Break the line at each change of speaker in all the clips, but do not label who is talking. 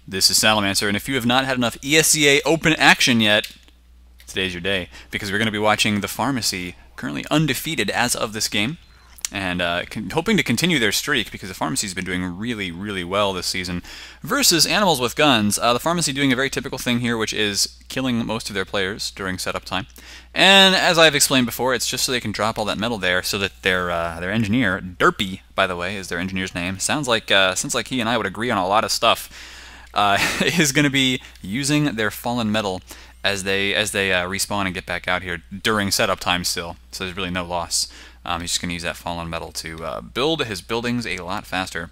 This is Salamancer, and if you have not had enough ESEA open action yet, today's your day, because we're going to be watching the Pharmacy, currently undefeated as of this game, and hoping to continue their streak, because the Pharmacy's been doing really, really well this season, versus Animals with Guns. The Pharmacy doing a very typical thing here, which is killing most of their players during setup time. And as I've explained before, it's just so they can drop all that metal there, so that their engineer, Derpy, by the way, is their engineer's name, sounds like he and I would agree on a lot of stuff, is going to be using their fallen metal as they respawn and get back out here during setup time still. So there's really no loss. He's just going to use that fallen metal to build his buildings a lot faster.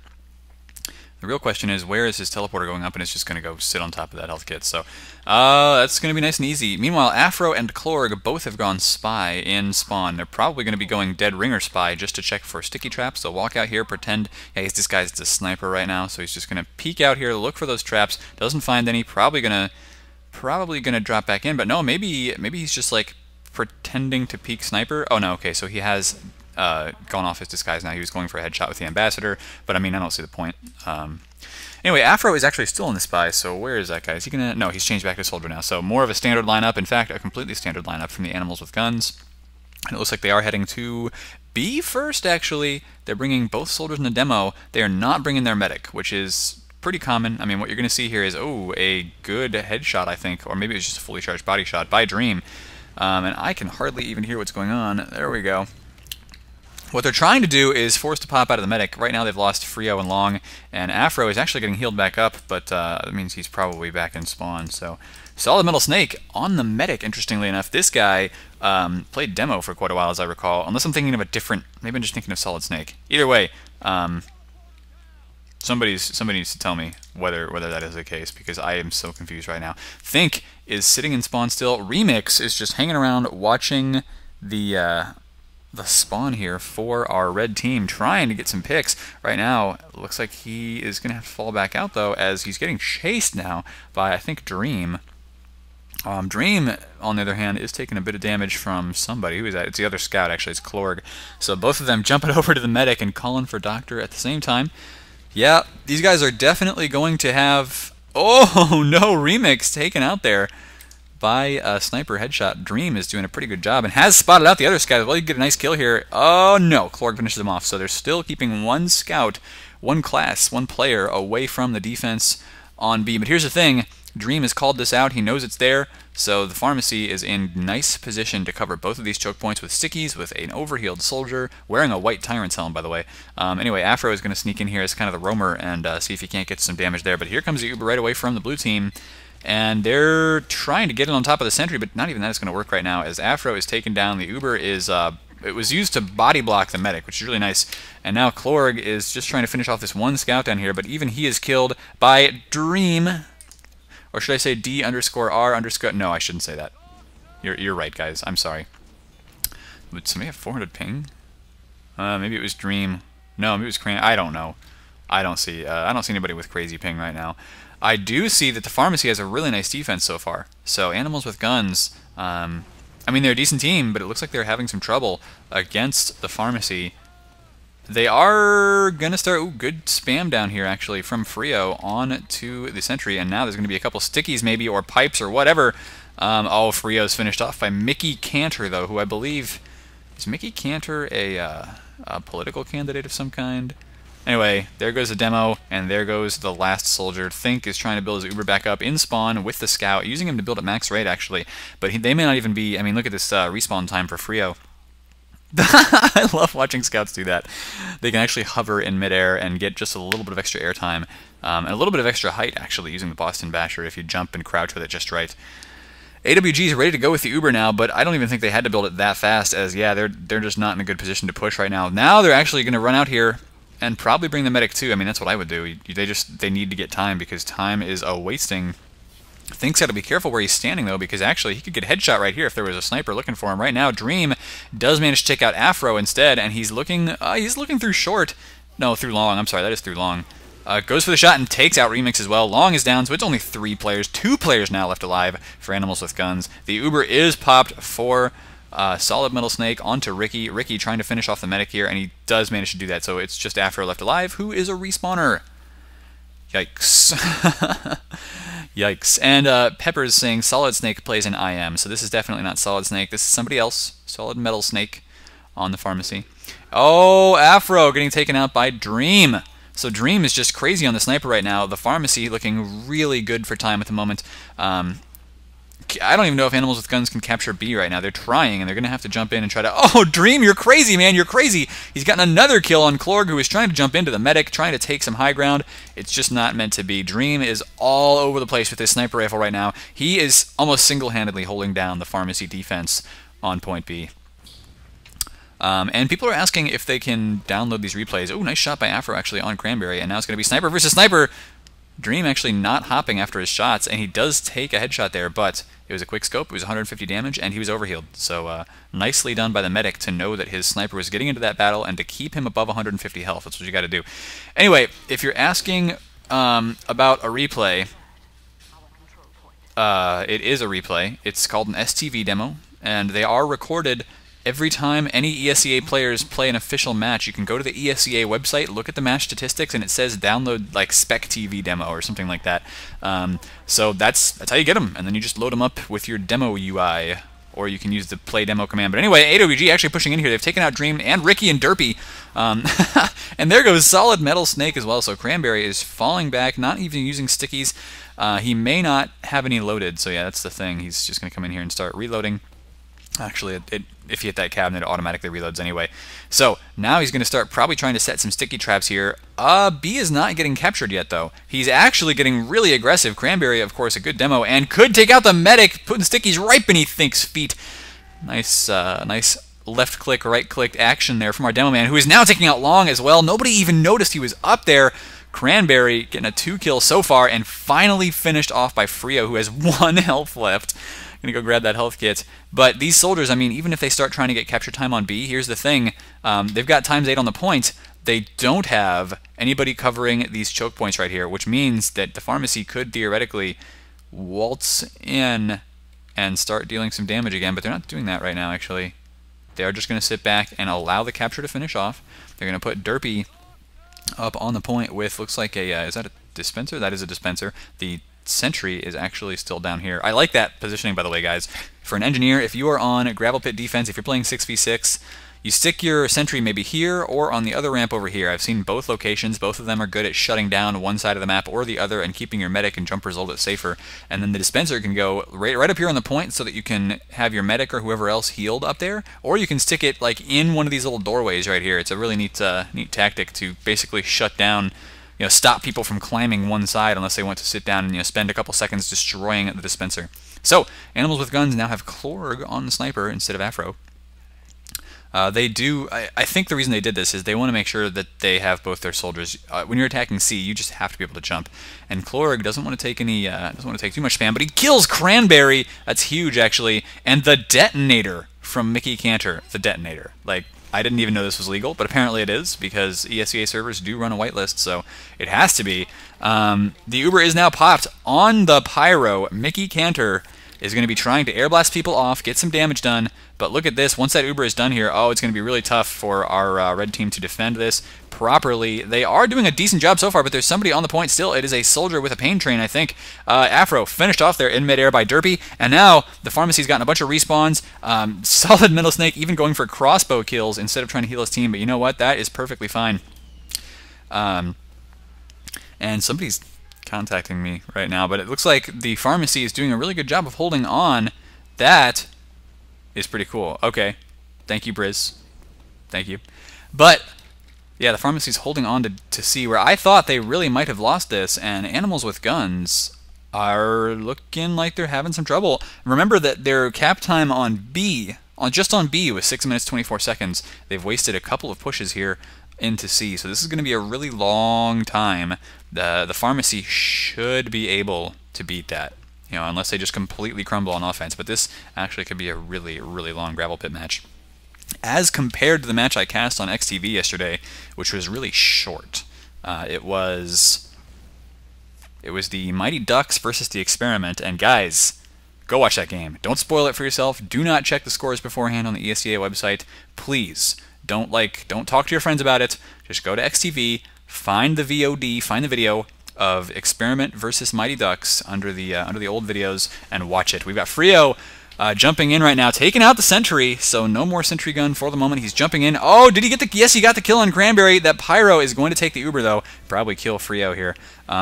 The real question is, where is his teleporter going up? And it's just going to go sit on top of that health kit. So that's going to be nice and easy. Meanwhile, Afro and Clorg both have gone spy in spawn. They're probably going to be going dead ringer spy just to check for sticky traps. They'll walk out here, pretend, yeah, he's disguised as a sniper right now. So he's just going to peek out here, look for those traps. Doesn't find any. Probably gonna drop back in. But no, maybe he's just like pretending to peek sniper. Oh no, okay. So he has gone off his disguise now. He was going for a headshot with the ambassador, but I mean, I don't see the point. Anyway, Afro is actually still in the spy, so where is that guy? Is he gonna... No, he's changed back to soldier now, so more of a standard lineup. In fact, a completely standard lineup from the Animals with Guns. And it looks like they are heading to B first, actually. They're bringing both soldiers in the demo. They are not bringing their medic, which is pretty common. I mean, what you're going to see here is, oh, a good headshot, I think, or maybe it was just a fully charged body shot by Dream. And I can hardly even hear what's going on. There we go. What they're trying to do is force to pop out of the medic. Right now they've lost Frio and Long, and Afro is actually getting healed back up, but that means he's probably back in spawn. So Solid Metal Snake on the medic, interestingly enough. This guy played demo for quite a while, as I recall, unless I'm thinking of a different... Maybe I'm just thinking of Solid Snake. Either way, somebody needs to tell me whether that is the case, because I am so confused right now. Think is sitting in spawn still. Remix is just hanging around watching the spawn here for our red team, trying to get some picks. Right now, it looks like he is going to have to fall back out, though, as he's getting chased now by, I think, Dream. Dream, on the other hand, is taking a bit of damage from somebody. Who is that? It's the other scout, actually. It's Clorg. So both of them jumping over to the medic and calling for Doctor at the same time. Yeah, these guys are definitely going to have... Oh, no, Remix taken out there by a sniper headshot. Dream is doing a pretty good job and has spotted out the other scout. Well, you get a nice kill here. Oh no, Clorg finishes him off. So they're still keeping one scout, one class, one player away from the defense on B. But here's the thing, Dream has called this out. He knows it's there. So the Pharmacy is in nice position to cover both of these choke points with stickies, with an overhealed soldier, wearing a white Tyrant's helm, by the way. Anyway, Afro is going to sneak in here as kind of the roamer and see if he can't get some damage there. But here comes the Uber right away from the blue team. And they're trying to get it on top of the sentry, but not even that is going to work right now, as Afro is taken down. The Uber is, it was used to body block the medic, which is really nice. And now Clorg is just trying to finish off this one scout down here, but even he is killed by Dream. Or should I say D_R_? No, I shouldn't say that. You're right, guys. I'm sorry. Would somebody have 400 ping? Maybe it was Dream. No, maybe it was Crane. I don't know. I don't see anybody with crazy ping right now. I do see that the Pharmacy has a really nice defense so far. So Animals with Guns, I mean, they're a decent team, but it looks like they're having some trouble against the Pharmacy. They are going to start... Ooh, good spam down here, actually, from Frio on to the sentry. And now there's going to be a couple stickies, maybe, or pipes, or whatever. Oh, Frio's finished off by Mickey Cantor, though, who I believe... Is Mickey Cantor a political candidate of some kind? Anyway, there goes the demo, and there goes the last soldier. Think is trying to build his Uber back up in spawn with the scout, using him to build at max rate, actually. But they may not even be... I mean, look at this respawn time for Frio. I love watching scouts do that. They can actually hover in midair and get just a little bit of extra airtime, and a little bit of extra height, actually, using the Boston Basher if you jump and crouch with it just right. AWG is ready to go with the Uber now, but I don't even think they had to build it that fast, as, yeah, they're just not in a good position to push right now. Now they're actually going to run out here and probably bring the medic too. I mean, that's what I would do. They need to get time, because time is wasting. Think's got to be careful where he's standing, though, because actually he could get a headshot right here if there was a sniper looking for him. Right now, Dream does manage to take out Afro instead, and he's looking through short. No, through long. I'm sorry, that is through long. Goes for the shot and takes out Remix as well. Long is down, so it's only 3 players. 2 players now left alive for Animals with Guns. The Uber is popped for Solid Metal Snake onto Ricky. Ricky trying to finish off the medic here, and he does manage to do that. So it's just Afro left alive, who is a respawner. Yikes. Yikes. And Pepper is saying Solid Snake plays in IM, so this is definitely not Solid Snake. This is somebody else. Solid Metal Snake on the pharmacy. Oh, Afro getting taken out by Dream. So Dream is just crazy on the sniper right now. The pharmacy looking really good for time at the moment. I don't even know if Animals with Guns can capture B right now. They're trying, and they're going to have to jump in and try to... Oh, Dream, you're crazy, man. You're crazy. He's gotten another kill on Klorg, who is trying to jump into the medic, trying to take some high ground. It's just not meant to be. Dream is all over the place with his sniper rifle right now. He is almost single-handedly holding down the pharmacy defense on point B. And people are asking if they can download these replays. Oh, nice shot by Afro, actually, on Cranberry. And now it's going to be sniper versus sniper. Dream actually not hopping after his shots, and he does take a headshot there, but it was a quick scope, it was 150 damage, and he was overhealed. So nicely done by the medic to know that his sniper was getting into that battle and to keep him above 150 health. That's what you got to do. Anyway, if you're asking about a replay, it is a replay. It's called an STV demo, and they are recorded every time any ESEA players play an official match. You can go to the ESEA website, look at the match statistics, and it says download like Spec TV demo or something like that. So that's how you get them, and then you just load them up with your demo UI, or you can use the play demo command. But anyway, AWG actually pushing in here. They've taken out Dream and Ricky and Derpy. And there goes Solid Metal Snake as well. So Cranberry is falling back, not even using stickies. He may not have any loaded, so yeah, that's the thing. He's just going to come in here and start reloading. Actually, if you hit that cabinet, it automatically reloads anyway. So now he's going to start probably trying to set some sticky traps here. B is not getting captured yet, though. He's actually getting really aggressive. Cranberry, of course, a good demo, and could take out the medic, putting stickies right beneath Think's feet. Nice, nice left-click, right-click action there from our demo man, who is now taking out Long as well. Nobody even noticed he was up there. Cranberry getting a 2-kill so far, and finally finished off by Frio, who has 1 health left. Gonna go grab that health kit. But these soldiers, I mean, even if they start trying to get capture time on B, here's the thing. They've got ×8 on the point. They don't have anybody covering these choke points right here, which means that the pharmacy could theoretically waltz in and start dealing some damage again, but they're not doing that right now, actually. They are just going to sit back and allow the capture to finish off. They're going to put Derpy up on the point with, looks like a, is that a dispenser? That is a dispenser. The sentry is actually still down here. I like that positioning, by the way, guys. For an engineer, if you are on Gravelpit defense, if you're playing 6v6, you stick your sentry maybe here or on the other ramp over here. I've seen both locations. Both of them are good at shutting down one side of the map or the other and keeping your medic and jumpers a little bit safer. And then the dispenser can go right up here on the point so that you can have your medic or whoever else healed up there, or you can stick it like in one of these little doorways right here. It's a really neat tactic to basically shut down, stop people from climbing one side unless they want to sit down and spend a couple seconds destroying the dispenser. So, Animals with Guns now have Klorg on the sniper instead of Afro. They do. I think the reason they did this is they want to make sure that they have both their soldiers. When you're attacking C, you just have to be able to jump. And Klorg doesn't want to take any. Doesn't want to take too much spam, but he kills Cranberry. That's huge, actually. And the detonator from Mickey Cantor. The detonator. Like, I didn't even know this was legal, but apparently it is, because ESEA servers do run a whitelist, so it has to be. The Uber is now popped on the Pyro. Mickey Cantor is going to be trying to air blast people off, get some damage done, but look at this. Once that Uber is done here, oh, it's going to be really tough for our red team to defend this properly. They are doing a decent job so far, but there's somebody on the point still. It is a soldier with a pain train, I think. Afro finished off there in midair by Derpy, and now the pharmacy's gotten a bunch of respawns. Solid Metal Snake even going for crossbow kills instead of trying to heal his team, but you know what? That is perfectly fine. And somebody's contacting me right now, but it looks like the pharmacy is doing a really good job of holding on. That is pretty cool. Okay. Thank you, Briz. Thank you. But yeah, the pharmacy's holding on to C, where I thought they really might have lost this, and Animals with Guns are looking like they're having some trouble. Remember that their cap time on B, just on B, was 6 minutes 24 seconds. They've wasted a couple of pushes here into C, so this is going to be a really long time. The pharmacy should be able to beat that, unless they just completely crumble on offense. But this actually could be a really, really long Gravelpit match, as compared to the match I cast on XTV yesterday, which was really short. It was the Mighty Ducks versus the Experiment, and guys, go watch that game. Don't spoil it for yourself. Do not check the scores beforehand on the ESEA website, please. Don't talk to your friends about it. Just go to XTV, find the VOD, find the video, of Experiment versus Mighty Ducks under the old videos and watch it. We've got Frio jumping in right now, taking out the sentry, so no more sentry gun for the moment. He's jumping in. Oh, did he get the... Yes, he got the kill on Cranberry. That Pyro is going to take the Uber, though. Probably kill Frio here.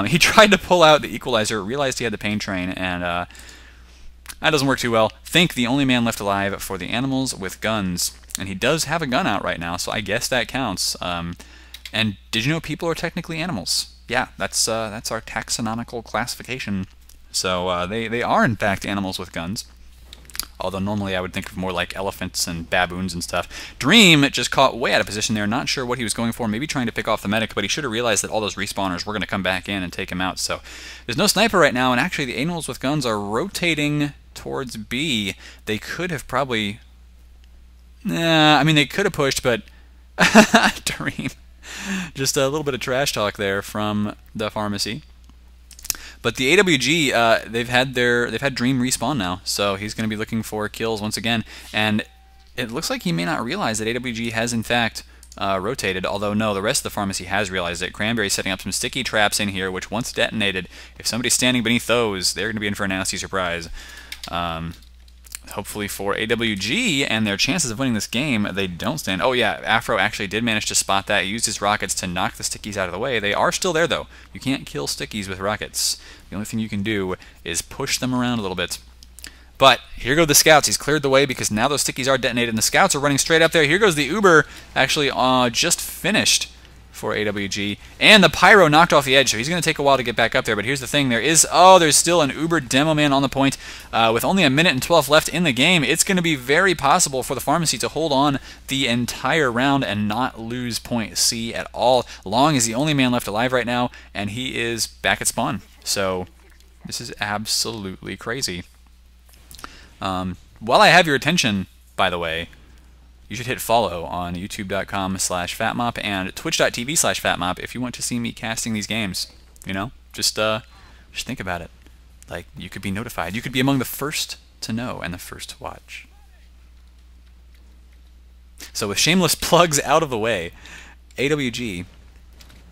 He tried to pull out the Equalizer, realized he had the Pain Train, and that doesn't work too well. Think the only man left alive for the animals with guns. And he does have a gun out right now, so I guess that counts. And did you know people are technically animals? Yeah, that's our taxonomical classification. So they are, in fact, animals with guns. Although normally I would think of more like elephants and baboons and stuff. Dream just caught way out of position there, not sure what he was going for, maybe trying to pick off the medic, but he should have realized that all those respawners were going to come back in and take him out. So there's no sniper right now, and actually the animals with guns are rotating towards B. They could have probably... I mean, they could have pushed, but... Dream. Just a little bit of trash talk there from the pharmacy. But the AWG, they've had Dream respawn now, so he's going to be looking for kills once again. And it looks like he may not realize that AWG has in fact rotated. Although no, the rest of the pharmacy has realized it. Cranberry's setting up some sticky traps in here, which once detonated, if somebody's standing beneath those, they're going to be in for a nasty surprise. Hopefully for AWG and their chances of winning this game, they don't stand. Oh yeah, Afro actually did manage to spot that. He used his rockets to knock the stickies out of the way. They are still there though. You can't kill stickies with rockets. The only thing you can do is push them around a little bit. But here go the scouts. He's cleared the way because now those stickies are detonated and the scouts are running straight up there. Here goes the Uber, actually just finished for AWG. And the Pyro knocked off the edge, so he's going to take a while to get back up there. But here's the thing. There's still an Uber demo man on the point. With only a minute and 12 left in the game, it's going to be very possible for the pharmacy to hold on the entire round and not lose point C at all. Long is the only man left alive right now, and he is back at spawn. So this is absolutely crazy. While I have your attention, by the way, you should hit follow on youtube.com/fatmop and twitch.tv/fatmop if you want to see me casting these games. You know, just think about it. Like, you could be notified. You could be among the first to know and the first to watch. So with shameless plugs out of the way, AWG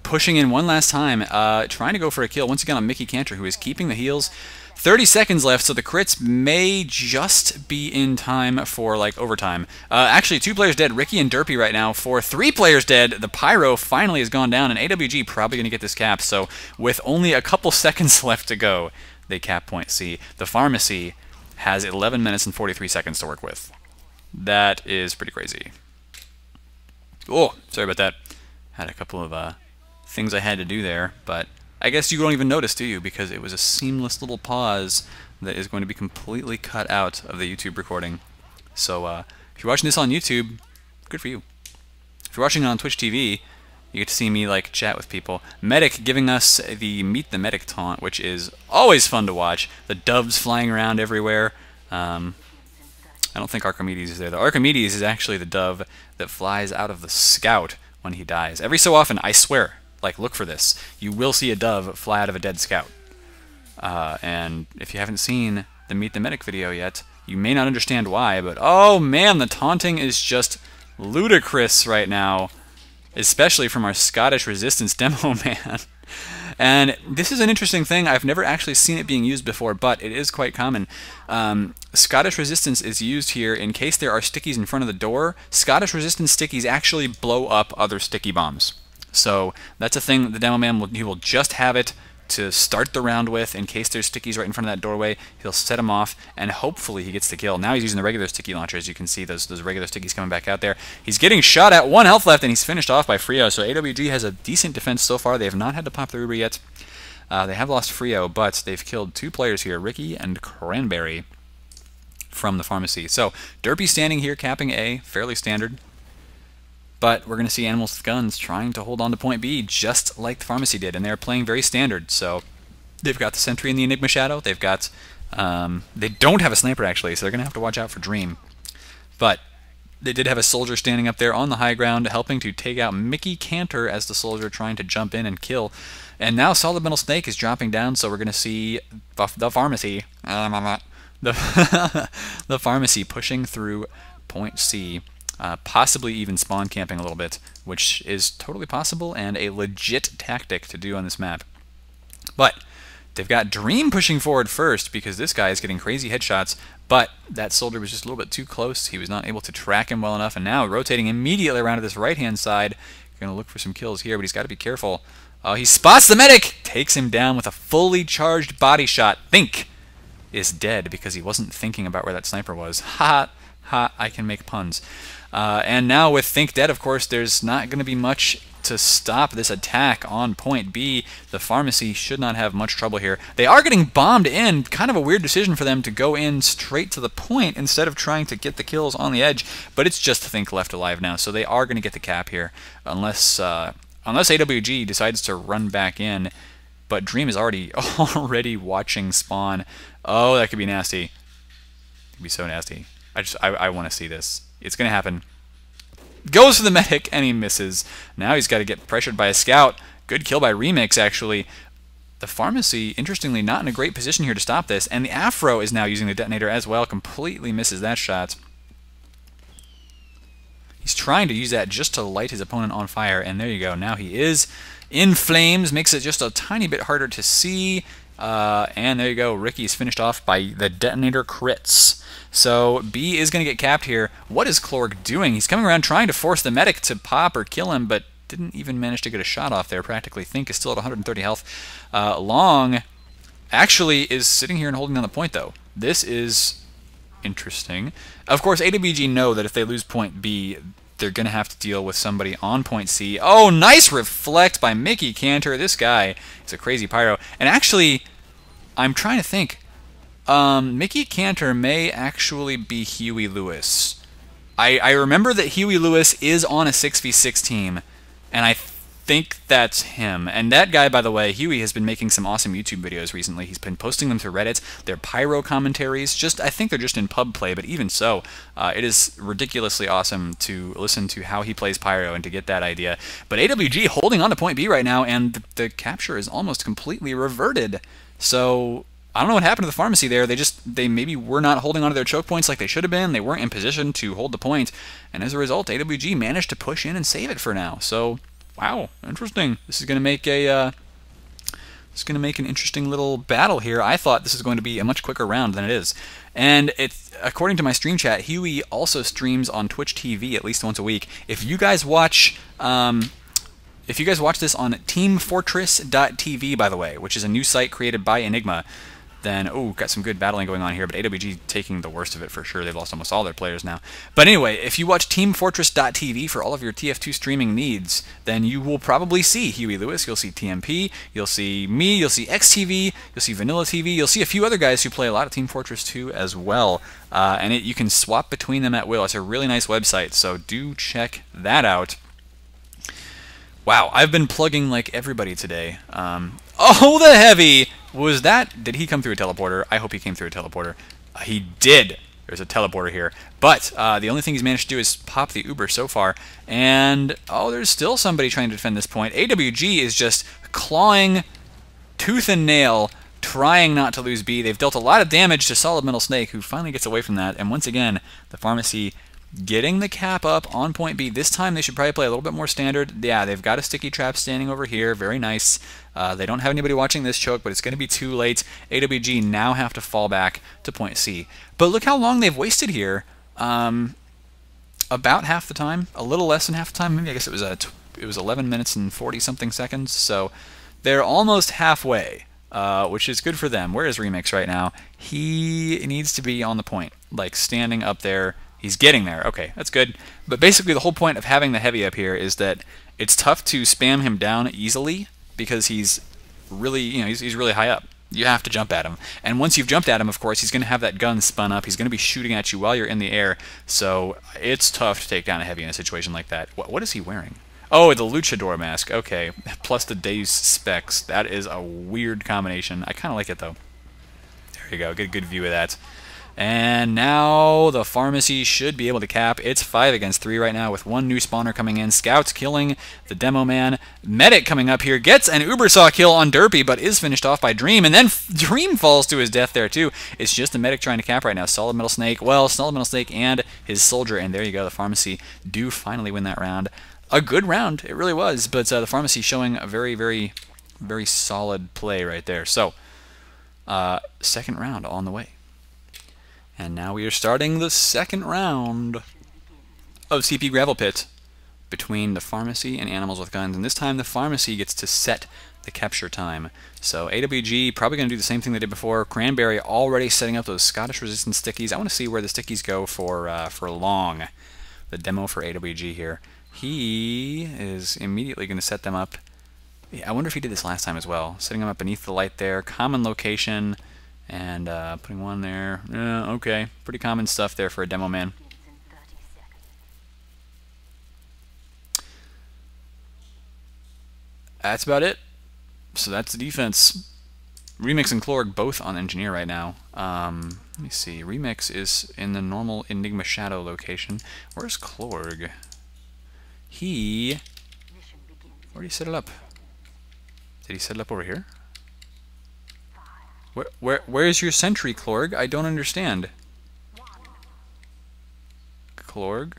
pushing in one last time, trying to go for a kill once again on Mickey Cantor, who is keeping the heals. 30 seconds left, so the crits may just be in time for, like, overtime. Actually, 2 players dead, Ricky and Derpy right now. For 3 players dead, the Pyro finally has gone down, and AWG probably going to get this cap. So with only a couple seconds left to go, they cap point C. The pharmacy has 11 minutes and 43 seconds to work with. That is pretty crazy. Oh, sorry about that. Had a couple of things I had to do there, but I guess you don't even notice, do you? Because it was a seamless little pause that is going to be completely cut out of the YouTube recording. So if you're watching this on YouTube, good for you. If you're watching it on Twitch TV, you get to see me like chat with people. Medic giving us the Meet the Medic taunt, which is always fun to watch. The doves flying around everywhere. I don't think Archimedes is there, though. Archimedes is actually the dove that flies out of the scout when he dies. Every so often, I swear, like, look for this. You will see a dove fly out of a dead scout. And if you haven't seen the Meet the Medic video yet, you may not understand why, but oh man, the taunting is just ludicrous right now, especially from our Scottish Resistance demo man. And this is an interesting thing. I've never actually seen it being used before, but it is quite common. Scottish Resistance is used here in case there are stickies in front of the door. Scottish Resistance stickies actually blow up other sticky bombs. So that's a thing that the demo man will just have it to start the round with in case there's stickies right in front of that doorway. He'll set them off, and hopefully he gets the kill. Now he's using the regular sticky launcher, as you can see, those regular stickies coming back out there. He's getting shot at, 1 health left, and he's finished off by Frio. So AWG has a decent defense so far. They have not had to pop the Uber yet. They have lost Frio, but they've killed 2 players here, Ricky and Cranberry, from the pharmacy. So Derpy standing here, capping A, fairly standard. But we're going to see Animals with Guns trying to hold on to point B, just like the pharmacy did, and they're playing very standard. So they've got the Sentry in the Enigma Shadow. They've got, they don't have a sniper actually, so they're going to have to watch out for Dream. But they did have a soldier standing up there on the high ground, helping to take out Mickey Cantor as the soldier trying to jump in and kill. And now Solid Metal Snake is dropping down, so we're going to see the pharmacy, the pharmacy pushing through point C. Possibly even spawn camping a little bit, which is totally possible and a legit tactic to do on this map. But they've got Dream pushing forward first because this guy is getting crazy headshots, but that soldier was just a little bit too close. He was not able to track him well enough, and now rotating immediately around to this right-hand side. Going to look for some kills here, but he's got to be careful. He spots the medic, takes him down with a fully charged body shot. Think is dead because he wasn't thinking about where that sniper was. Ha, ha, I can make puns. And now with Think dead, of course, there's not going to be much to stop this attack on point B. The pharmacy should not have much trouble here. They are getting bombed in. Kind of a weird decision for them to go in straight to the point instead of trying to get the kills on the edge, but it's just Think left alive now, so they are going to get the cap here unless AWG decides to run back in. But Dream is already watching spawn. Oh, that could be nasty. It could be so nasty. I want to see this. It's going to happen. Goes for the medic, and he misses. Now he's got to get pressured by a scout. Good kill by Remix, actually. The pharmacy, interestingly, not in a great position here to stop this. And the Afro is now using the detonator as well. Completely misses that shot. He's trying to use that just to light his opponent on fire. And there you go. Now he is in flames. Makes it just a tiny bit harder to see. And there you go. Ricky's finished off by the detonator crits. So B is going to get capped here. What is Clorg doing? He's coming around trying to force the medic to pop or kill him, but didn't even manage to get a shot off there. Practically Think is still at 130 health. Long actually is sitting here and holding down the point, though. This is interesting. Of course, AWG know that if they lose point B, they're going to have to deal with somebody on point C. Oh, nice reflect by Mickey Cantor. This guy is a crazy pyro. And actually, I'm trying to think. Mickey Cantor may actually be Huey Lewis. I remember that Huey Lewis is on a 6v6 team, and I think that's him. And that guy, by the way, Huey, has been making some awesome YouTube videos recently. He's been posting them to Reddit. They're pyro commentaries. I think they're just in pub play, but even so, it is ridiculously awesome to listen to how he plays pyro and to get that idea. But AWG holding on to point B right now, and the capture is almost completely reverted. So I don't know what happened to the pharmacy there. They maybe were not holding onto their choke points like they should have been. They weren't in position to hold the point, and as a result, AWG managed to push in and save it for now. So, wow, interesting. This is going to make an interesting little battle here. I thought this was going to be a much quicker round than it is, and according to my stream chat, Huey also streams on Twitch TV at least once a week. If you guys watch this on TeamFortress.tv, by the way, which is a new site created by Enigma, then, oh, got some good battling going on here, but AWG taking the worst of it for sure. They've lost almost all their players now. But anyway, if you watch TeamFortress.tv for all of your TF2 streaming needs, then you will probably see Huey Lewis, you'll see TMP, you'll see me, you'll see XTV, you'll see Vanilla TV, you'll see a few other guys who play a lot of Team Fortress 2 as well. And you can swap between them at will. It's a really nice website, so do check that out. Wow, I've been plugging like everybody today. Oh, the heavy! Did he come through a teleporter? I hope he came through a teleporter. He did. There's a teleporter here. But the only thing he's managed to do is pop the Uber so far. And, oh, there's still somebody trying to defend this point. AWG is just clawing tooth and nail, trying not to lose B. They've dealt a lot of damage to Solid Metal Snake, who finally gets away from that. And once again, the pharmacy getting the cap up on point B. This time they should probably play a little bit more standard. Yeah, they've got a sticky trap standing over here. Very nice. They don't have anybody watching this choke, but it's going to be too late. AWG now have to fall back to point C. But look how long they've wasted here. About half the time. A little less than half the time. Maybe I guess it was 11 minutes and 40-something seconds. So they're almost halfway, which is good for them. Where is Remix right now? He needs to be on the point, like standing up there. He's getting there. Okay, that's good. But basically the whole point of having the heavy up here is that it's tough to spam him down easily because he's really, he's really high up. You have to jump at him. And once you've jumped at him, of course, he's going to have that gun spun up. He's going to be shooting at you while you're in the air. So it's tough to take down a heavy in a situation like that. What is he wearing? Oh, the luchador mask. Okay. Plus the Deus specs. That is a weird combination. I kind of like it, though. There you go. Get a good view of that. And now the pharmacy should be able to cap. It's 5 against 3 right now with one new spawner coming in. Scouts killing the demo man. Medic coming up here gets an Ubersaw kill on Derpy, but is finished off by Dream. And then Dream falls to his death there too. It's just the medic trying to cap right now. Solid Metal Snake. Well, Solid Metal Snake and his soldier. And there you go. The pharmacy do finally win that round. A good round. It really was. But the pharmacy showing a very, very very solid play right there. So, second round on the way. And now we are starting the second round of CP Gravelpit between the pharmacy and animals with guns. And this time the pharmacy gets to set the capture time. So AWG probably going to do the same thing they did before. Cranberry already setting up those Scottish resistance stickies. I want to see where the stickies go for Long, the demo for AWG here. He is immediately going to set them up. Yeah, I wonder if he did this last time as well. Setting them up beneath the light there. Common location. And putting one there. Okay, pretty common stuff there for a demo man. That's about it. So that's the defense. Remix and Klorg both on Engineer right now. Let me see. Remix is in the normal Enigma Shadow location. Where's Klorg? He already set it up. Did he set it up over here? Where's your sentry, Klorg? I don't understand. Klorg?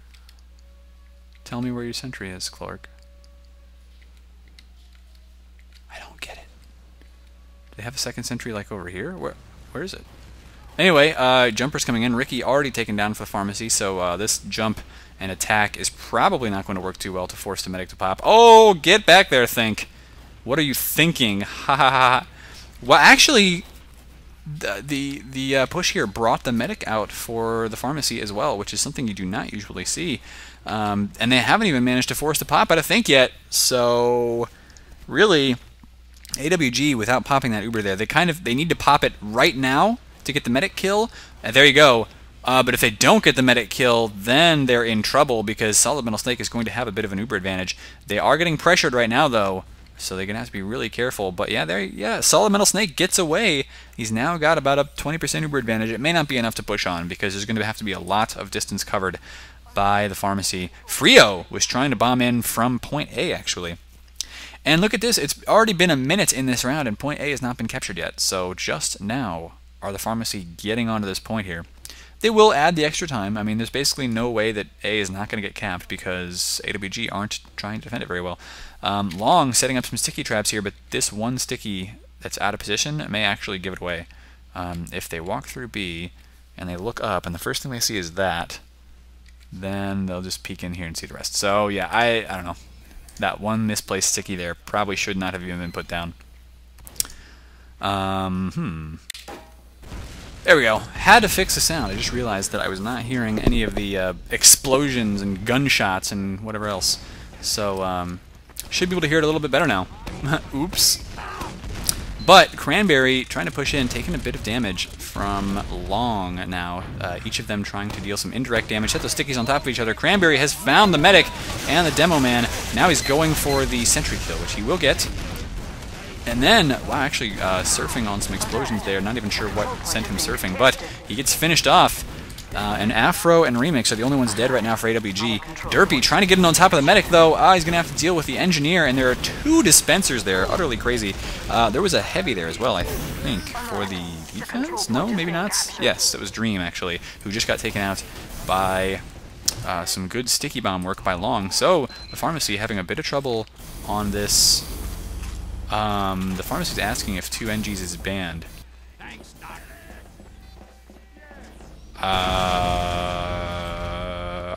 Tell me where your sentry is, Klorg. I don't get it. Do they have a second sentry like over here? Where is it? Anyway, Jumper's coming in. Ricky already taken down for the pharmacy, so this jump and attack is probably not going to work too well to force the medic to pop. Oh, get back there, Think. What are you thinking? Ha ha ha. Well, actually, the push here brought the medic out for the pharmacy as well, which is something you do not usually see. And they haven't even managed to force the pop out of Think yet. So, really, AWG, without popping that Uber there, they need to pop it right now to get the medic kill. And there you go. But if they don't get the medic kill, then they're in trouble because Solid Metal Snake is going to have a bit of an Uber advantage. They are getting pressured right now, though, so they're going to have to be really careful. But yeah, Solid Metal Snake gets away. He's now got about a 20% Uber advantage. It may not be enough to push on because there's going to have to be a lot of distance covered by the pharmacy. Frio was trying to bomb in from point A, actually. And look at this. It's already been a minute in this round, and point A has not been captured yet. So just now are the pharmacy getting onto this point here. They will add the extra time. I mean, there's basically no way that A is not going to get capped because AWG aren't trying to defend it very well. Long setting up some sticky traps here, but this one sticky that's out of position may actually give it away. If they walk through B and they look up and the first thing they see is that, then they'll just peek in here and see the rest. So yeah, I don't know. That one misplaced sticky there probably should not have even been put down. There we go. Had to fix the sound. I just realized that I was not hearing any of the explosions and gunshots and whatever else. So, should be able to hear it a little bit better now. Oops. But Cranberry trying to push in, taking a bit of damage from Long now. Each of them trying to deal some indirect damage. Set those stickies on top of each other. Cranberry has found the medic and the demo man. Now he's going for the sentry kill, which he will get. And then, wow, actually surfing on some explosions there. Not even sure what sent him surfing, but he gets finished off. And Afro and Remix are the only ones dead right now for AWG. Derpy trying to get in on top of the medic, though. He's going to have to deal with the engineer, and there are two dispensers there. Utterly crazy. There was a heavy there as well, I think, for the defense? No, maybe not? Yes, it was Dream, actually, who just got taken out by some good sticky bomb work by Long. So, the pharmacy having a bit of trouble on this. The pharmacy's asking if 2 NGs is banned.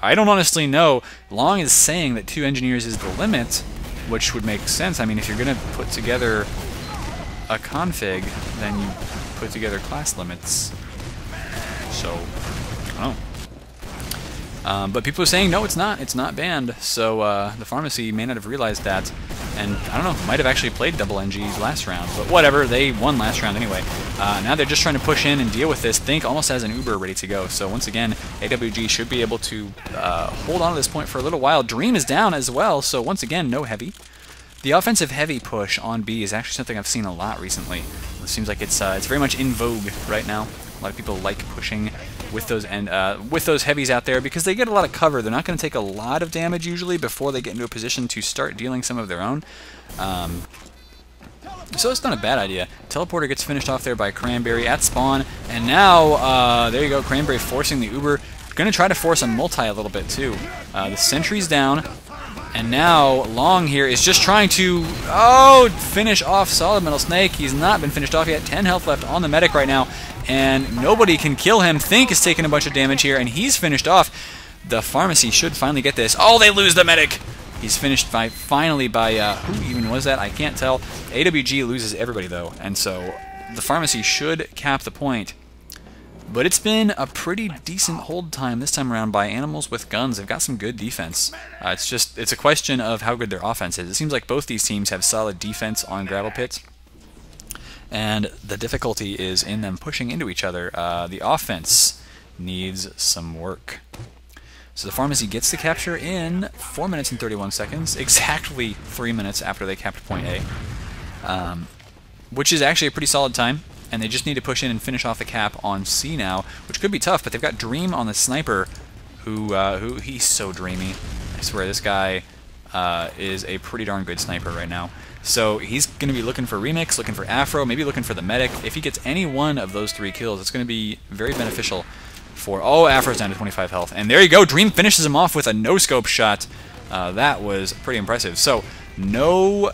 I don't honestly know. Long is saying that 2 engineers is the limit, which would make sense. I mean, if you're going to put together a config, then you put together class limits. So, I don't know. But people are saying, no, it's not. It's not banned. So the pharmacy may not have realized that. And, I don't know, might have actually played double NGs last round. But whatever, they won last round anyway. Now they're just trying to push in and deal with this. Think almost has an Uber ready to go. So once again, AWG should be able to hold on to this point for a little while. Dream is down as well, so once again, no heavy. The offensive heavy push on B is actually something I've seen a lot recently. It seems like it's very much in vogue right now. A lot of people like pushing with those heavies out there because they get a lot of cover. They're not going to take a lot of damage usually before they get into a position to start dealing some of their own. So it's not a bad idea. Teleporter gets finished off there by Cranberry at spawn, and now there you go, Cranberry forcing the Uber. Going to try to force a multi a little bit too. The sentry's down. And now Long here is just trying to, finish off Solid Metal Snake. He's not been finished off yet. 10 health left on the medic right now, and nobody can kill him. Think is taking a bunch of damage here, and he's finished off. The pharmacy should finally get this. Oh, they lose the medic! He's finished finally by, who even was that? I can't tell. AWG loses everybody, though, and so the pharmacy should cap the point. But it's been a pretty decent hold time this time around by Animals with Guns. They've got some good defense. It's a question of how good their offense is. It seems like both these teams have solid defense on Gravelpit, and the difficulty is in them pushing into each other. The offense needs some work. So the pharmacy gets the capture in 4 minutes and 31 seconds, exactly 3 minutes after they capped point A, which is actually a pretty solid time. And they just need to push in and finish off the cap on C now, which could be tough, but they've got Dream on the sniper, who he's so dreamy. I swear, this guy is a pretty darn good sniper right now. So he's going to be looking for Remix, looking for Afro, maybe looking for the medic. If he gets any one of those 3 kills, it's going to be very beneficial for... Oh, Afro's down to 25 health. And there you go, Dream finishes him off with a no-scope shot. That was pretty impressive. So, no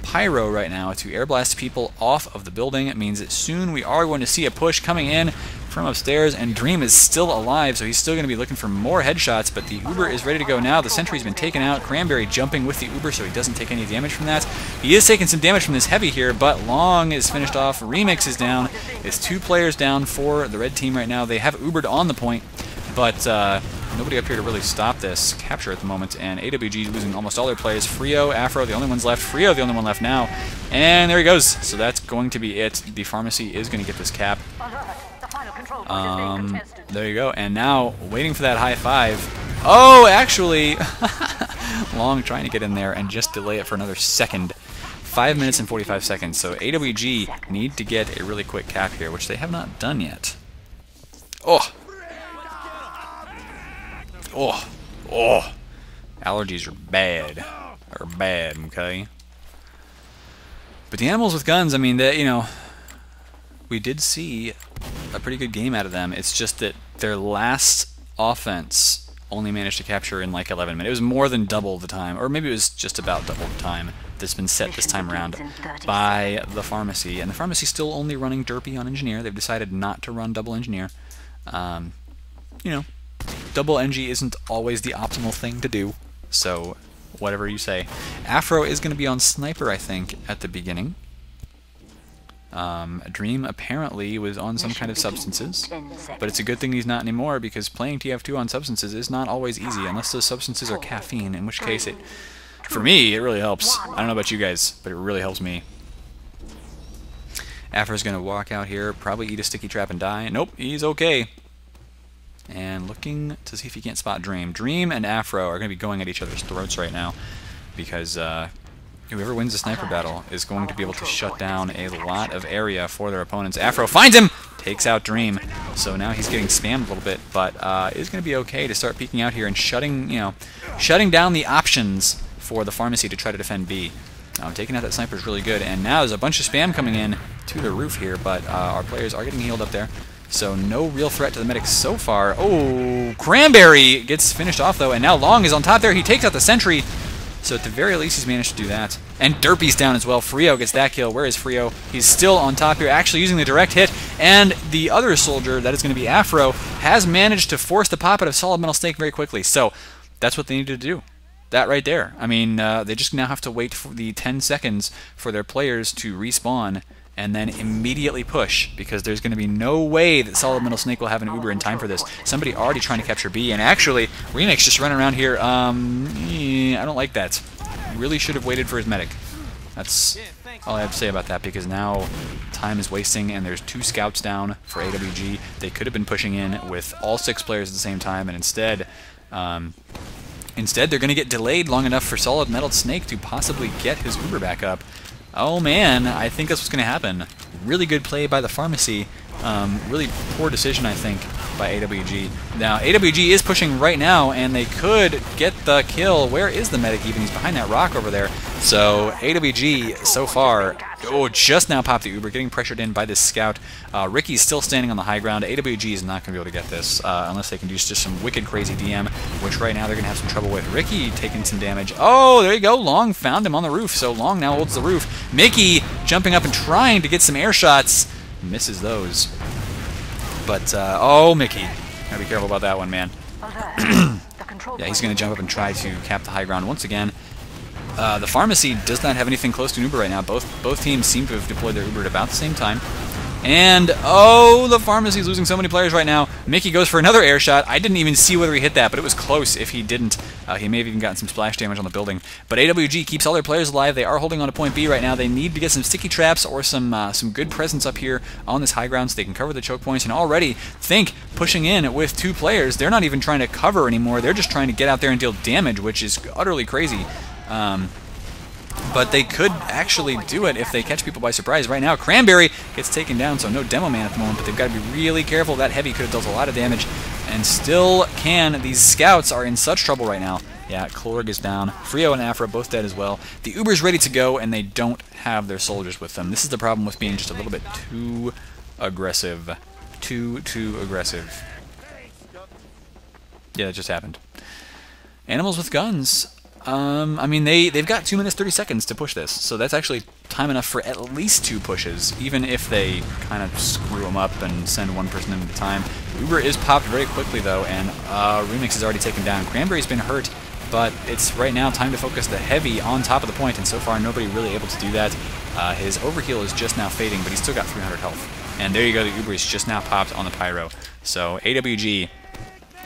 pyro right now to air blast people off of the building. It means that soon we are going to see a push coming in from upstairs, and Dream is still alive, so he's still going to be looking for more headshots, but the Uber is ready to go now. The sentry's been taken out. Cranberry jumping with the Uber so he doesn't take any damage from that. He is taking some damage from this heavy here, but Long is finished off. Remix is down. It's 2 players down for the red team right now. They have Ubered on the point, but nobody up here to really stop this capture at the moment, and AWG losing almost all their players. Frio, Afro, the only ones left. Frio, the only one left now. And there he goes. So that's going to be it. The pharmacy is going to get this cap. There you go. And now, waiting for that high five. Oh, actually, Long trying to get in there and just delay it for another second. 5 minutes and 45 seconds. So AWG need to get a really quick cap here, which they have not done yet. Oh. Allergies are bad. Okay? But the Animals with Guns, I mean, we did see a pretty good game out of them. It's just that their last offense only managed to capture in like 11 minutes. It was more than double the time, or maybe it was just about double the time that's been set this time around by the pharmacy. And the pharmacy's still only running Derpy on Engineer. They've decided not to run double Engineer. Double NG isn't always the optimal thing to do, so whatever you say. Afro is going to be on Sniper, I think, at the beginning. Dream apparently was on some kind of substances, but it's a good thing he's not anymore, because playing TF2 on substances is not always easy, unless those substances are caffeine, in which case for me, it really helps. I don't know about you guys, but it really helps me. Afro's going to walk out here, probably eat a sticky trap and die. Nope, he's okay. And looking to see if he can't spot Dream. Dream and Afro are going to be going at each other's throats right now, because whoever wins the sniper battle is going to be able to shut down a lot of area for their opponents. Afro finds him! Takes out Dream. So now he's getting spammed a little bit, but it's going to be okay to start peeking out here and shutting down the options for the pharmacy to try to defend B. Taking out that sniper is really good, and now there's a bunch of spam coming in to the roof here, but our players are getting healed up there. So no real threat to the medics so far. Oh, Cranberry gets finished off though, and now Long is on top there. He takes out the sentry. So at the very least, he's managed to do that. And Derpy's down as well. Frio gets that kill. Where is Frio? He's still on top here, actually using the direct hit. And the other soldier, that is going to be Afro, has managed to force the pop out of Solid Metal Snake very quickly. So that's what they needed to do. That right there. I mean, they just now have to wait for the 10 seconds for their players to respawn and then immediately push, because there's going to be no way that Solid Metal Snake will have an Uber in time for this. Somebody already trying to capture B, and actually, Remix just running around here. I don't like that. Really should have waited for his medic. That's all I have to say about that, because now time is wasting, and there's 2 scouts down for AWG. They could have been pushing in with all 6 players at the same time, and instead they're going to get delayed long enough for Solid Metal Snake to possibly get his Uber back up. Oh man, I think that's what's going to happen. Really good play by the pharmacy, Really poor decision, I think, by AWG. Now, AWG is pushing right now, and they could get the kill. Where is the medic even? He's behind that rock over there. So, AWG, so far, just now popped the Uber, getting pressured in by this scout. Ricky's still standing on the high ground. AWG is not going to be able to get this, unless they can do just some wicked crazy DM, which right now they're going to have some trouble with. Ricky taking some damage. Oh, there you go. Long found him on the roof, so Long now holds the roof. Mickey jumping up and trying to get some air shots. Misses those. But, oh, Mickey. Gotta be careful about that one, man. Yeah, he's going to jump up and try to cap the high ground once again. The pharmacy does not have anything close to an Uber right now. Both teams seem to have deployed their Uber at about the same time. And, oh, the pharmacy is losing so many players right now. Mickey goes for another air shot. I didn't even see whether he hit that, but it was close. If he didn't, he may have even gotten some splash damage on the building. But AWG keeps all their players alive. They are holding on to point B right now. They need to get some sticky traps or some good presence up here on this high ground so they can cover the choke points. And already, think, pushing in with 2 players, they're not even trying to cover anymore. They're just trying to get out there and deal damage, which is utterly crazy. But they could actually do it if they catch people by surprise. Right now, Cranberry gets taken down, so no Demo Man at the moment, but they've got to be really careful. That Heavy could have dealt a lot of damage, and still can. These scouts are in such trouble right now. Yeah, Klorg is down. Frio and Afra both dead as well. The Uber's ready to go, and they don't have their soldiers with them. This is the problem with being just a little bit too aggressive. Too aggressive. Yeah, that just happened. Animals with guns. I mean, they've got 2 minutes 30 seconds to push this, so that's actually time enough for at least 2 pushes, even if they kind of screw them up and send one person in at a time. Uber is popped very quickly, though, and Remix is already taken down. Cranberry's been hurt, but it's right now time to focus the Heavy on top of the point, and so far nobody really able to do that. His overheal is just now fading, but he's still got 300 health. And there you go, the Uber is just now popped on the Pyro. So AWG,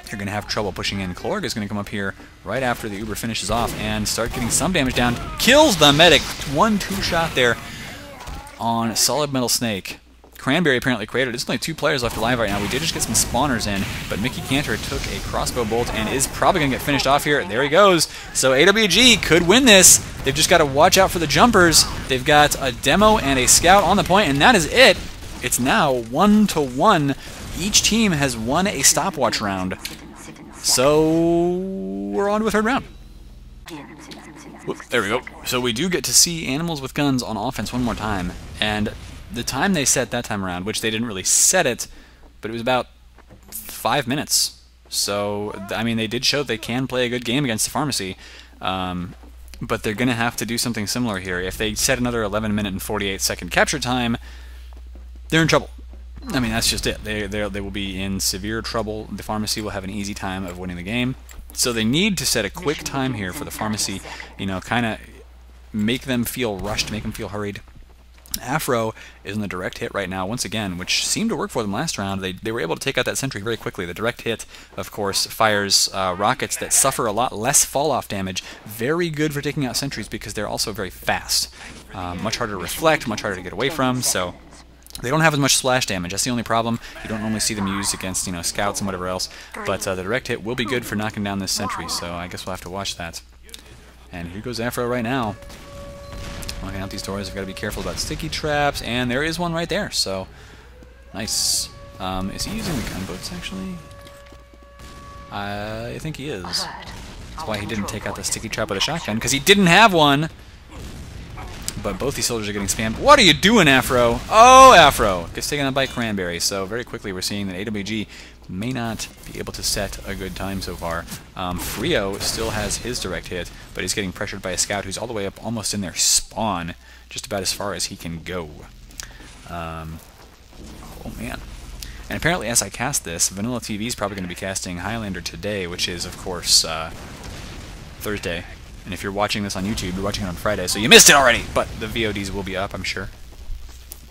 you're going to have trouble pushing in. Klorg is going to come up here right after the Uber finishes off and start getting some damage down. Kills the medic. 1-2 shot there on Solid Metal Snake. Cranberry apparently cratered. There's only 2 players left alive right now. We did just get some spawners in, but Mickey Cantor took a crossbow bolt and is probably going to get finished off here. There he goes. So AWG could win this. They've just got to watch out for the jumpers. They've got a Demo and a Scout on the point, and that is it. It's now 1-1. Each team has won a stopwatch round. So we're on to a 3rd round. Whoop, there we go. So we do get to see Animals with Guns on offense one more time. And the time they set that time around, which they didn't really set it, but it was about 5 minutes. So, I mean, they did show they can play a good game against the Pharmacy. But they're going to have to do something similar here. If they set another 11-minute and 48-second capture time, they're in trouble. I mean, that's just it. They will be in severe trouble. The Pharmacy will have an easy time of winning the game. So they need to set a quick time here for the Pharmacy, you know, kind of make them feel rushed, make them feel hurried. Afro is in the direct hit right now, once again, which seemed to work for them last round. They were able to take out that sentry very quickly. The direct hit, of course, fires rockets that suffer a lot less fall-off damage. Very good for taking out sentries because they're also very fast. Much harder to reflect, much harder to get away from, so they don't have as much splash damage. That's the only problem. You don't normally see them used against, you know, scouts and whatever else. But the direct hit will be good for knocking down this sentry, so I guess we'll have to watch that. And here goes Afro right now. Looking out these doors, I've got to be careful about sticky traps, and there is one right there, so nice. Is he using the gunboats, actually? I think he is. That's why he didn't take out the sticky trap with a shotgun, because he didn't have one! But both these soldiers are getting spammed. What are you doing, Afro? Oh, Afro! Gets taken out by Cranberry, so very quickly we're seeing that AWG may not be able to set a good time so far. Frio still has his direct hit, but he's getting pressured by a scout who's all the way up almost in their spawn, just about as far as he can go. Oh man. And apparently as I cast this, Vanilla TV is probably going to be casting Highlander today, which is, of course, Thursday. And if you're watching this on YouTube, you're watching it on Friday, so you missed it already! But the VODs will be up, I'm sure.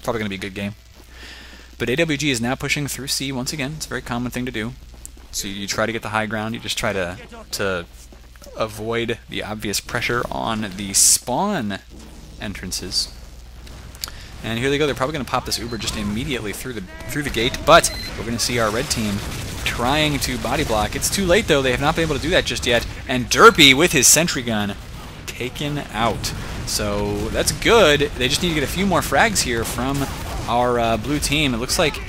Probably going to be a good game. But AWG is now pushing through C once again. It's a very common thing to do. So you try to get the high ground. You just try to avoid the obvious pressure on the spawn entrances. And here they go. They're probably going to pop this Uber just immediately through the gate. But we're going to see our red team trying to body block. It's too late, though. They have not been able to do that just yet. And Derpy, with his sentry gun, taken out. So that's good. They just need to get a few more frags here from our blue team. It looks like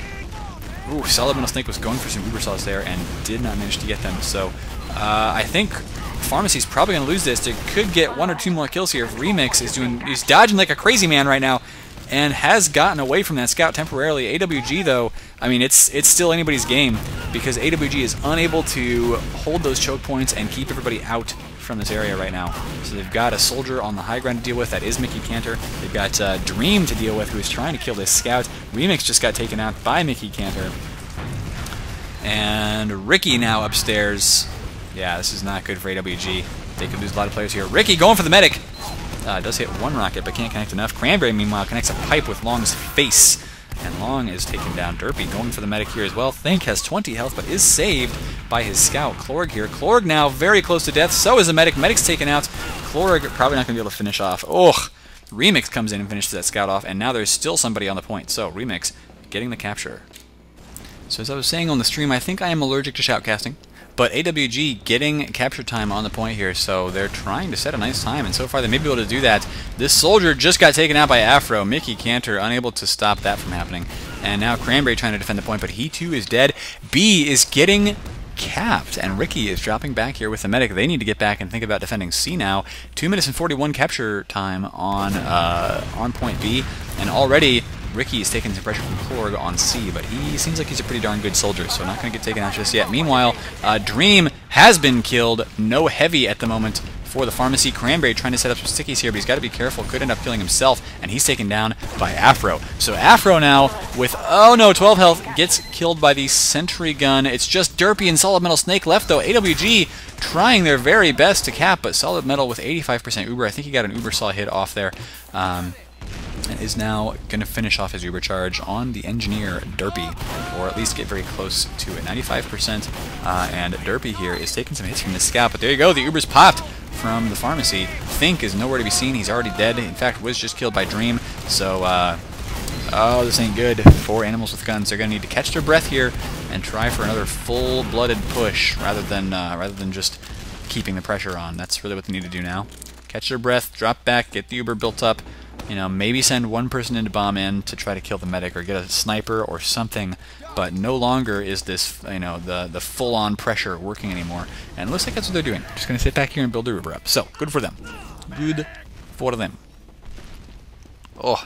Ooh, Salamancer Snake was going for some Uber Saws there and did not manage to get them. So I think Pharmacy's probably going to lose this. They could get 1 or 2 more kills here if Remix is he's dodging like a crazy man right now and has gotten away from that scout temporarily. AWG, though, I mean, it's still anybody's game because AWG is unable to hold those choke points and keep everybody out from this area right now. So they've got a soldier on the high ground to deal with. That is Mickey Cantor. They've got Dream to deal with, who is trying to kill this scout. Remix just got taken out by Mickey Cantor. And Ricky now upstairs. Yeah, this is not good for AWG. They could lose a lot of players here. Ricky going for the medic. Does hit 1 rocket, but can't connect enough. Cranberry, meanwhile, connects a pipe with Long's face. And Long is taken down. Derpy going for the medic here as well. Think has 20 health, but is saved by his scout. Klorg here. Klorg now very close to death. So is the medic. Medic's taken out. Klorg probably not going to be able to finish off. Ugh. Remix comes in and finishes that scout off, and now there's still somebody on the point. So Remix getting the capture. So as I was saying on the stream, I think I am allergic to shoutcasting. But AWG getting capture time on the point here, so they're trying to set a nice time, and so far they may be able to do that. This soldier just got taken out by Afro. Mickey Cantor unable to stop that from happening. And now Cranberry trying to defend the point, but he too is dead. B is getting capped, and Ricky is dropping back here with the medic. They need to get back and think about defending C now. 2 minutes and 41 capture time on point B, and already Ricky is taking some pressure from Klorg on C, but he seems like he's a pretty darn good soldier, so not going to get taken out just yet. Meanwhile, Dream has been killed. No heavy at the moment for the Pharmacy. Cranberry trying to set up some stickies here, but he's got to be careful. Could end up killing himself, and he's taken down by Afro. So Afro now with, oh no, 12 health, gets killed by the sentry gun. It's just Derpy and Solid Metal Snake left, though. AWG trying their very best to cap, but Solid Metal with 85% Uber. I think he got an Uber Saw hit off there. And is now going to finish off his Uber charge on the engineer Derpy, or at least get very close to it. 95%, and Derpy here is taking some hits from the scout, but there you go, the Uber's popped from the Pharmacy. Think is nowhere to be seen, he's already dead. In fact, was just killed by Dream, so, oh, this ain't good for animals with guns. They're going to need to catch their breath here and try for another full-blooded push, rather than just keeping the pressure on. That's really what they need to do now. Catch their breath, drop back, get the Uber built up, you know, maybe send one person in to bomb in to try to kill the medic or get a sniper or something, but no longer is this, you know, the full-on pressure working anymore. And it looks like that's what they're doing. Just going to sit back here and build their Uber up. So, good for them. Good for them. Oh.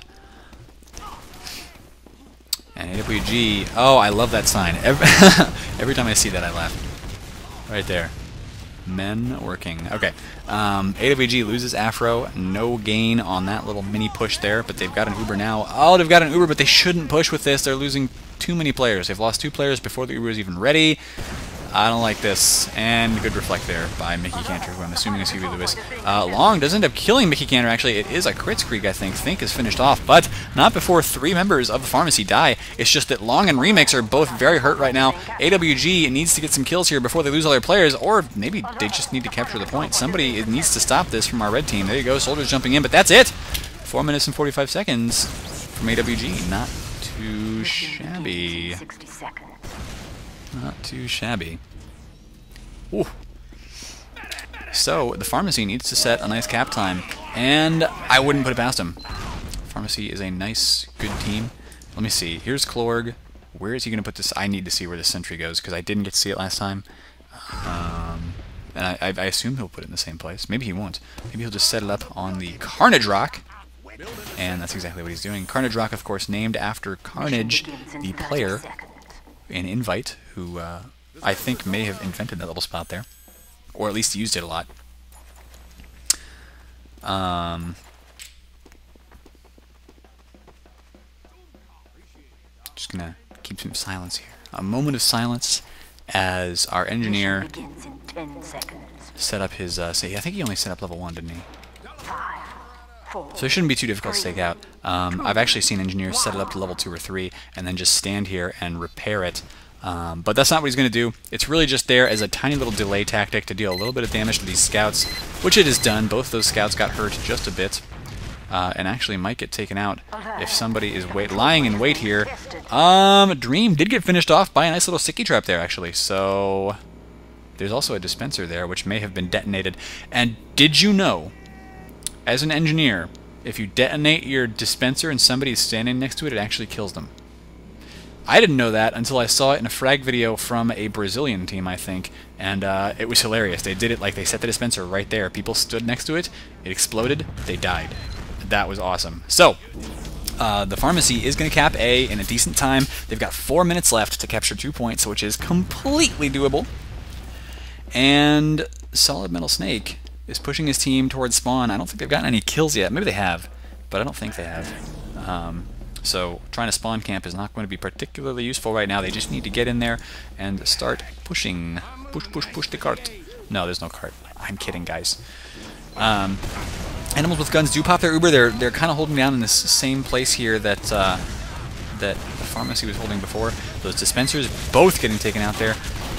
And AWG, oh, I love that sign. Every time I see that, I laugh. Right there. Men working. Okay. AWG loses Afro. No gain on that little mini push there, but they've got an Uber now. Oh, they've got an Uber, but they shouldn't push with this. They're losing too many players. They've lost 2 players before the Uber is even ready. I don't like this. And good reflect there by Mickey Cantor, who I'm assuming is Huey Lewis. Long does end up killing Mickey Cantor, actually. It is a crit streak, I think. Think is finished off, but not before 3 members of the Pharmacy die. It's just that Long and Remix are both very hurt right now. AWG needs to get some kills here before they lose all their players, or maybe they just need to capture the point. Somebody needs to stop this from our red team. There you go, Soldiers jumping in, but that's it! 4 minutes and 45 seconds from AWG. Not too shabby. Not too shabby. Ooh. So, the Pharmacy needs to set a nice cap time, and I wouldn't put it past him. Pharmacy is a nice, good team. Let me see. Here's Klorg. Where is he going to put this? I need to see where the sentry goes, because I didn't get to see it last time. And I assume he'll put it in the same place. Maybe he won't. Maybe he'll just set it up on the Carnage Rock. And that's exactly what he's doing. Carnage Rock, of course, named after Carnage, the player in Invite, who I think may have invented that little spot there. Or at least used it a lot. Just gonna keep some silence here. A moment of silence as our engineer set up his, I think he only set up level 1, didn't he? So it shouldn't be too difficult to take out. I've actually seen engineers set it up to level 2 or 3 and then just stand here and repair it. But that's not what he's going to do. It's really just there as a tiny little delay tactic to deal a little bit of damage to these scouts, which it has done. Both those scouts got hurt just a bit, and actually might get taken out if somebody is lying in wait here. Dream did get finished off by a nice little sticky trap there, actually. So there's also a dispenser there, which may have been detonated. And did you know, as an engineer, if you detonate your dispenser and somebody's standing next to it, it actually kills them. I didn't know that until I saw it in a frag video from a Brazilian team, I think, and it was hilarious. They did it like they set the dispenser right there. People stood next to it, it exploded, they died. That was awesome. So, the pharmacy is going to cap A in a decent time. They've got 4 minutes left to capture 2 points, which is completely doable. And Solid Metal Snake is pushing his team towards spawn. I don't think they've gotten any kills yet. Maybe they have, but I don't think they have. So trying to spawn camp is not going to be particularly useful right now. They just need to get in there and start pushing. Push the cart. No, there's no cart. I'm kidding, guys. Animals with guns do pop their Uber. They're kind of holding down in this same place here that the pharmacy was holding before. Those dispensers both getting taken out there.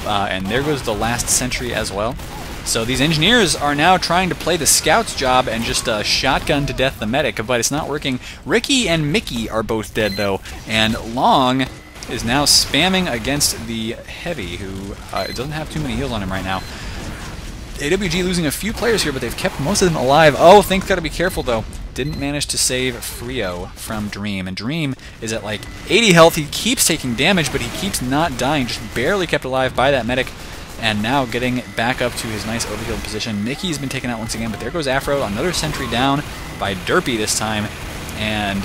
And there goes the last sentry as well. So these engineers are now trying to play the scout's job and just shotgun to death the medic, but it's not working. Ricky and Mickey are both dead, though, and Long is now spamming against the Heavy, who doesn't have too many heals on him right now. AWG losing a few players here, but they've kept most of them alive. Oh, Think's got to be careful, though. Didn't manage to save Frio from Dream, and Dream is at like 80 health. He keeps taking damage, but he keeps not dying, just barely kept alive by that medic. And now getting back up to his nice overhealed position. Mickey's been taken out once again, but there goes Afro. Another sentry down by Derpy this time. And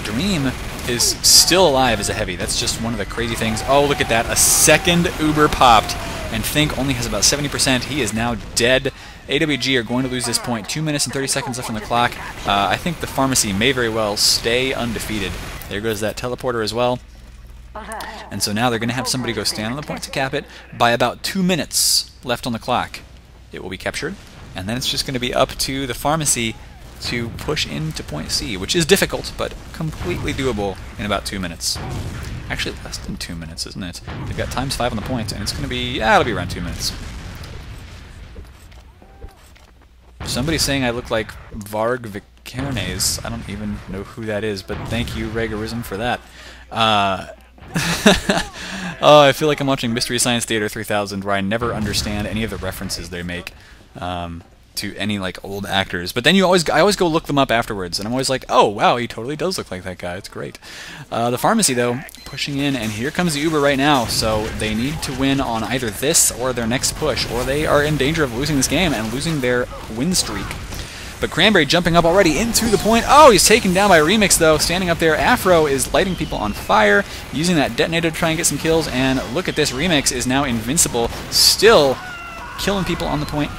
Dream is still alive as a Heavy. That's just one of the crazy things. Oh, look at that. A second Uber popped. And Think only has about 70%. He is now dead. AWG are going to lose this point. 2 minutes and 30 seconds left on the clock. I think the pharmacy may very well stay undefeated. There goes that teleporter as well. And so now they're going to have somebody go stand on the point to cap it. By about 2 minutes left on the clock, it will be captured. And then it's just going to be up to the pharmacy to push into point C, which is difficult, but completely doable in about 2 minutes. Actually, less than 2 minutes, isn't it? They've got ×5 on the point, and it's going to be, it'll be around 2 minutes. Somebody's saying I look like Varg Vikernes. I don't even know who that is, but thank you, Regorism, for that. Oh, I feel like I'm watching Mystery Science Theater 3000, where I never understand any of the references they make to any like old actors. But then I always go look them up afterwards, and I'm always like, oh wow, he totally does look like that guy. It's great. The pharmacy though pushing in, and here comes the Uber right now. So they need to win on either this or their next push, or they are in danger of losing this game and losing their win streak. But Cranberry jumping up already into the point. Oh, he's taken down by Remix, though. Standing up there, Afro is lighting people on fire, using that detonator to try and get some kills. And look at this, Remix is now invincible, still killing people on the point.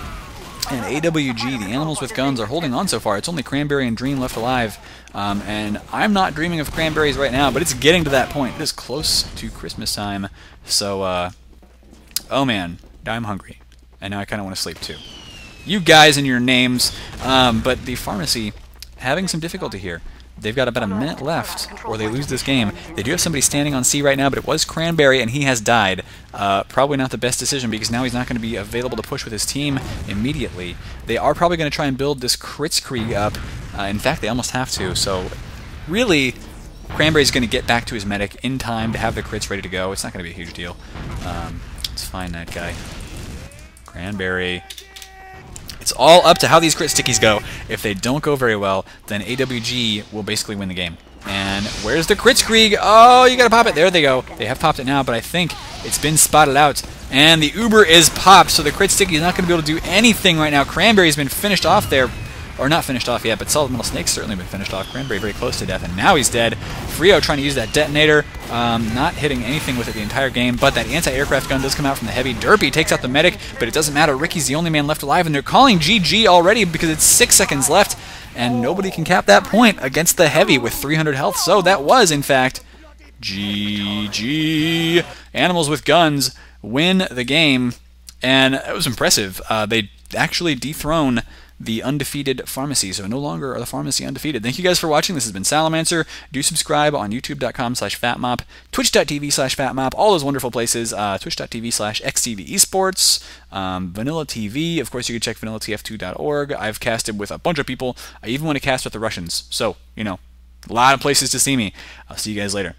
And AWG, the animals with guns, are holding on so far. It's only Cranberry and Dream left alive. And I'm not dreaming of cranberries right now, but it's getting to that point. It is close to Christmas time. So, oh man, I'm hungry. And now I kind of want to sleep, too. You guys and your names, but the pharmacy having some difficulty here. They've got about a minute left, or they lose this game. They do have somebody standing on C right now, but it was Cranberry, and he has died. Probably not the best decision, because now he's not going to be available to push with his team immediately. They are probably going to try and build this Kritzkrieg up. In fact, they almost have to, so really, Cranberry's going to get back to his medic in time to have the crits ready to go. It's not going to be a huge deal. Let's find that guy. Cranberry. It's all up to how these crit stickies go. If they don't go very well, then AWG will basically win the game. And where's the Kritzkrieg? Oh, you gotta pop it. There they go. They have popped it now, but I think it's been spotted out. And the Uber is popped, so the crit sticky is not going to be able to do anything right now. Cranberry's been finished off there. Or not finished off yet, but Solid Metal Snake's certainly been finished off. Cranberry very close to death, and now he's dead. Frio trying to use that detonator, not hitting anything with it the entire game, but that anti-aircraft gun does come out from the Heavy. Derpy takes out the medic, but it doesn't matter. Ricky's the only man left alive, and they're calling GG already because it's 6 seconds left, and nobody can cap that point against the Heavy with 300 health. So that was, in fact, GG. Animals with guns win the game, and it was impressive. They actually dethrone the undefeated pharmacy, so no longer are the pharmacy undefeated. Thank you guys for watching. This has been Salamancer. Do subscribe on youtube.com/fatmop, twitch.tv/fatmop, all those wonderful places, twitch.tv/xtvesports, Vanilla TV. Of course, you can check vanillatf2.org. I've casted with a bunch of people. I even want to cast with the Russians, so, you know, a lot of places to see me. I'll see you guys later.